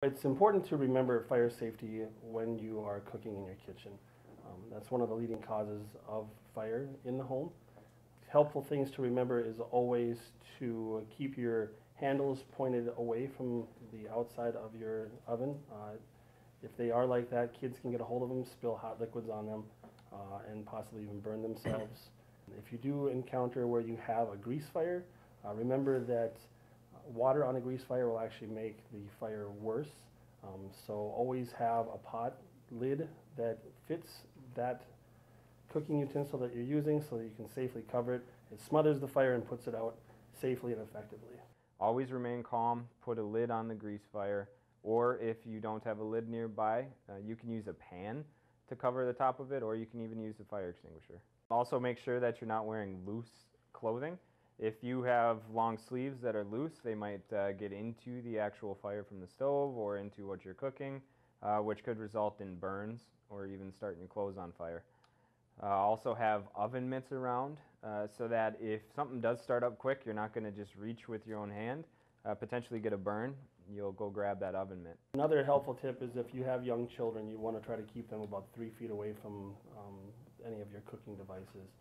It's important to remember fire safety when you are cooking in your kitchen. That's one of the leading causes of fire in the home. Helpful things to remember is always to keep your handles pointed away from the outside of your oven. If they are like that, kids can get a hold of them, spill hot liquids on them, and possibly even burn themselves. If you do encounter where you have a grease fire, remember that water on a grease fire will actually make the fire worse. So always have a pot lid that fits that cooking utensil that you're using so that you can safely cover it. It smothers the fire and puts it out safely and effectively. Always remain calm, put a lid on the grease fire, or if you don't have a lid nearby, you can use a pan to cover the top of it, or you can even use a fire extinguisher. Also make sure that you're not wearing loose clothing. If you have long sleeves that are loose, they might get into the actual fire from the stove or into what you're cooking, which could result in burns or even starting your clothes on fire. Also have oven mitts around so that if something does start up quick, you're not going to just reach with your own hand, potentially get a burn. You'll go grab that oven mitt. Another helpful tip is if you have young children, you want to try to keep them about 3 feet away from any of your cooking devices.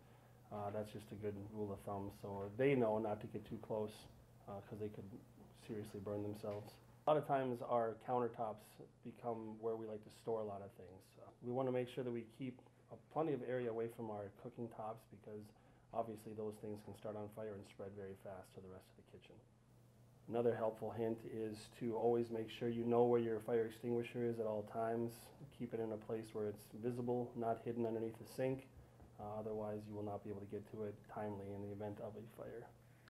That's just a good rule of thumb, so they know not to get too close because they could seriously burn themselves. A lot of times our countertops become where we like to store a lot of things. We want to make sure that we keep plenty of area away from our cooking tops because obviously those things can start on fire and spread very fast to the rest of the kitchen. Another helpful hint is to always make sure you know where your fire extinguisher is at all times. Keep it in a place where it's visible, not hidden underneath the sink. Otherwise, you will not be able to get to it timely in the event of a fire.